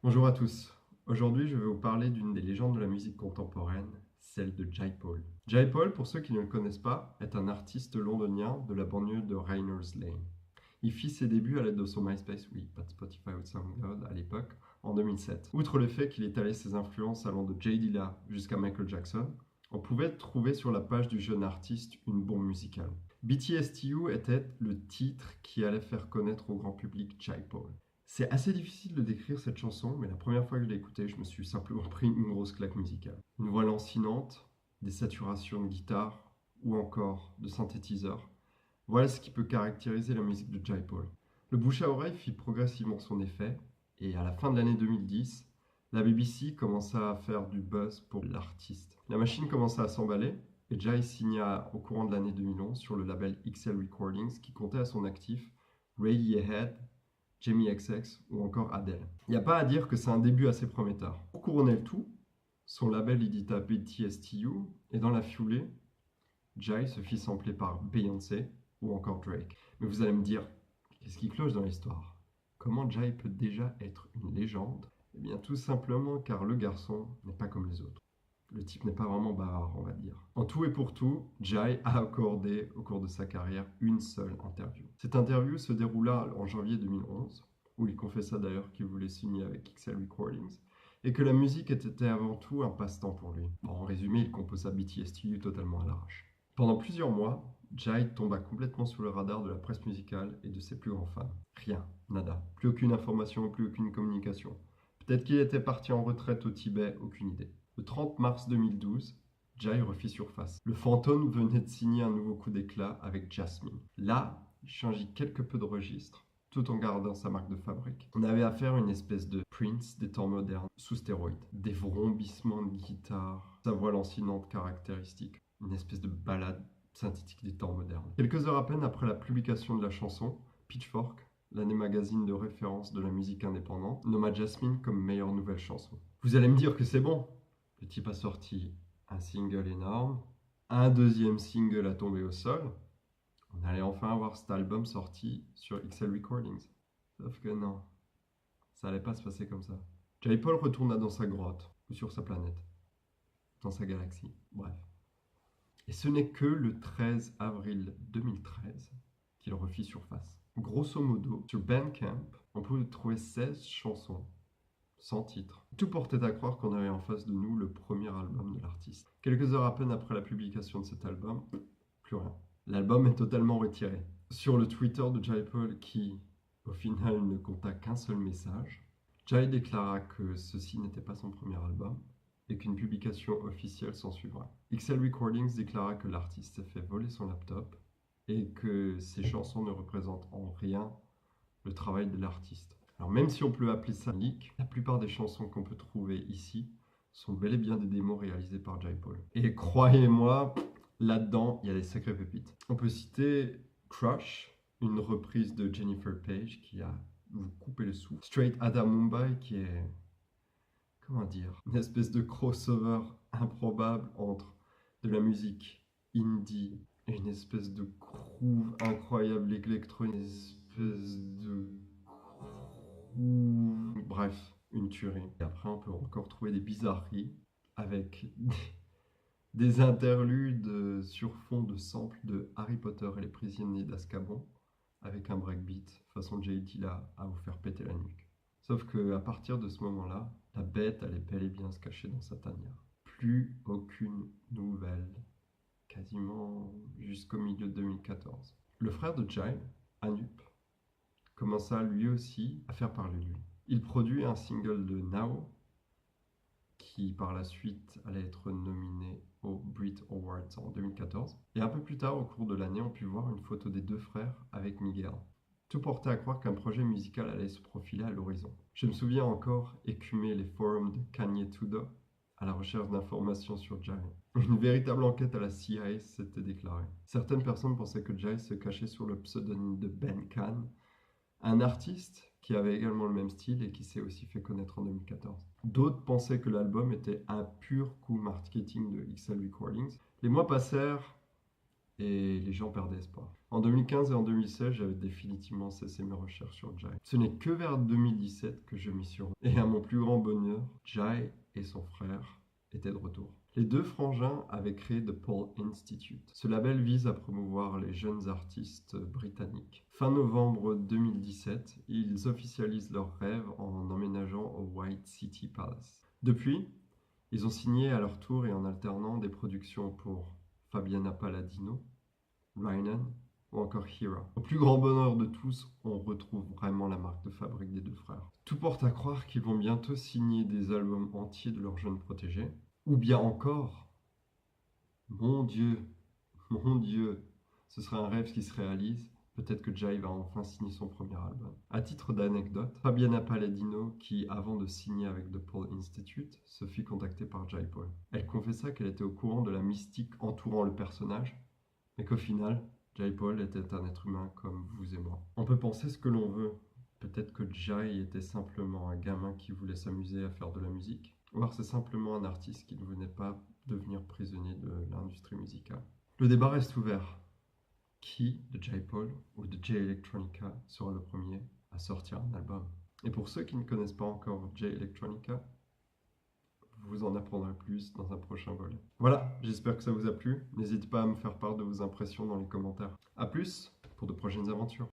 Bonjour à tous. Aujourd'hui, je vais vous parler d'une des légendes de la musique contemporaine, celle de Jai Paul. Jai Paul, pour ceux qui ne le connaissent pas, est un artiste londonien de la banlieue de Rayner's Lane. Il fit ses débuts à l'aide de son MySpace, oui, pas de Spotify ou de SoundCloud à l'époque, en 2007. Outre le fait qu'il étalait ses influences allant de J. Dilla jusqu'à Michael Jackson, on pouvait trouver sur la page du jeune artiste une bombe musicale. BTSTU était le titre qui allait faire connaître au grand public Jai Paul. C'est assez difficile de décrire cette chanson, mais la première fois que je l'ai écoutée, je me suis simplement pris une grosse claque musicale. Une voix lancinante, des saturations de guitare ou encore de synthétiseur. Voilà ce qui peut caractériser la musique de Jai Paul. Le bouche à oreille fit progressivement son effet, et à la fin de l'année 2010, la BBC commença à faire du buzz pour l'artiste. La machine commença à s'emballer, et Jai signa au courant de l'année 2011 sur le label XL Recordings qui comptait à son actif Radiohead, Jamie XX ou encore Adele. Il n'y a pas à dire que c'est un début assez prometteur. Pour couronner le tout, son label édita BTSTU et dans la foulée, Jai se fit sampler par Beyoncé ou encore Drake. Mais vous allez me dire, qu'est-ce qui cloche dans l'histoire? Comment Jai peut déjà être une légende? Eh bien tout simplement car le garçon n'est pas comme les autres. Le type n'est pas vraiment bavard, on va dire. En tout et pour tout, Jai a accordé au cours de sa carrière une seule interview. Cette interview se déroula en janvier 2011, où il confessa d'ailleurs qu'il voulait signer avec XL Recordings, et que la musique était avant tout un passe-temps pour lui. Bon, en résumé, il composa BTSTU totalement à l'arrache. Pendant plusieurs mois, Jai tomba complètement sous le radar de la presse musicale et de ses plus grands fans. Rien, nada, plus aucune information, plus aucune communication. Peut-être qu'il était parti en retraite au Tibet, aucune idée. Le 30 mars 2012, Jai refit surface. Le fantôme venait de signer un nouveau coup d'éclat avec Jasmine. Là, il changeait quelque peu de registre, tout en gardant sa marque de fabrique. On avait affaire à une espèce de Prince des temps modernes, sous stéroïdes. Des vrombissements de guitare, sa voix lancinante caractéristique, une espèce de ballade synthétique des temps modernes. Quelques heures à peine après la publication de la chanson, Pitchfork, l'année magazine de référence de la musique indépendante, nomma Jasmine comme meilleure nouvelle chanson. Vous allez me dire que c'est bon. Le type a sorti un single énorme, un deuxième single a tombé au sol. On allait enfin avoir cet album sorti sur XL Recordings. Sauf que non, ça allait pas se passer comme ça. Jay Paul retourna dans sa grotte, ou sur sa planète, dans sa galaxie, bref. Et ce n'est que le 13 avril 2013 qu'il refit surface. Grosso modo, sur Bandcamp, on pouvait trouver 16 chansons sans titre. Tout portait à croire qu'on avait en face de nous le premier album de l'artiste. Quelques heures à peine après la publication de cet album, plus rien. L'album est totalement retiré. Sur le Twitter de Jai Paul, qui au final ne compta qu'un seul message, Jai déclara que ceci n'était pas son premier album et qu'une publication officielle s'en suivra. XL Recordings déclara que l'artiste s'est fait voler son laptop et que ses chansons ne représentent en rien le travail de l'artiste. Alors même si on peut appeler ça leak, la plupart des chansons qu'on peut trouver ici sont bel et bien des démos réalisées par Jai Paul. Et croyez-moi, là-dedans, il y a des sacrées pépites. On peut citer Crush, une reprise de Jennifer Page qui a vous coupé le souffle. Straight Outta Mumbai qui est, comment dire, une espèce de crossover improbable entre de la musique indie et une espèce de groove incroyable électronique, une espèce de bref, une tuerie. Et après, on peut encore trouver des bizarreries avec des interludes sur fond de samples de Harry Potter et les prisonniers d'Azkaban avec un breakbeat façon JT là à vous faire péter la nuque. Sauf que à partir de ce moment-là, la bête allait bel et bien se cacher dans sa tanière. Plus aucune nouvelle, quasiment jusqu'au milieu de 2014. Le frère de Jai, Anup, commença lui aussi à faire parler de lui. Il produit un single de Now qui par la suite allait être nominé aux Brit Awards en 2014. Et un peu plus tard, au cours de l'année, on put voir une photo des deux frères avec Miguel. Tout portait à croire qu'un projet musical allait se profiler à l'horizon. Je me souviens encore écumer les forums de Kanye Tudo à la recherche d'informations sur Jai. Une véritable enquête à la CIA s'était déclarée. Certaines personnes pensaient que Jai se cachait sous le pseudonyme de Ben Khan, un artiste qui avait également le même style et qui s'est aussi fait connaître en 2014. D'autres pensaient que l'album était un pur coup marketing de XL Recordings. Les mois passèrent et les gens perdaient espoir. En 2015 et en 2016, j'avais définitivement cessé mes recherches sur Jai. Ce n'est que vers 2017 que je m'y suis rendu. Et à mon plus grand bonheur, Jai et son frère étaient de retour. Les deux frangins avaient créé The Paul Institute. Ce label vise à promouvoir les jeunes artistes britanniques. Fin novembre 2017, ils officialisent leur rêve en emménageant au White City Palace. Depuis, ils ont signé à leur tour et en alternant des productions pour Fabiana Palladino, Rhiannon ou encore Hira. Au plus grand bonheur de tous, on retrouve vraiment la marque de fabrique des deux frères. Tout porte à croire qu'ils vont bientôt signer des albums entiers de leurs jeunes protégés. Ou bien encore, mon Dieu, ce serait un rêve qui se réalise. Peut-être que Jai va enfin signer son premier album. À titre d'anecdote, Fabiana Palladino, qui avant de signer avec The Paul Institute, se fit contacter par Jai Paul. Elle confessa qu'elle était au courant de la mystique entourant le personnage, mais qu'au final, Jai Paul était un être humain comme vous et moi. On peut penser ce que l'on veut. Peut-être que Jai était simplement un gamin qui voulait s'amuser à faire de la musique. Ou alors c'est simplement un artiste qui ne venait pas devenir prisonnier de l'industrie musicale. Le débat reste ouvert. Qui, de Jai Paul ou de Jay Electronica, sera le premier à sortir un album? Et pour ceux qui ne connaissent pas encore Jay Electronica, vous en apprendrez plus dans un prochain volet. Voilà, j'espère que ça vous a plu. N'hésitez pas à me faire part de vos impressions dans les commentaires. A plus pour de prochaines aventures.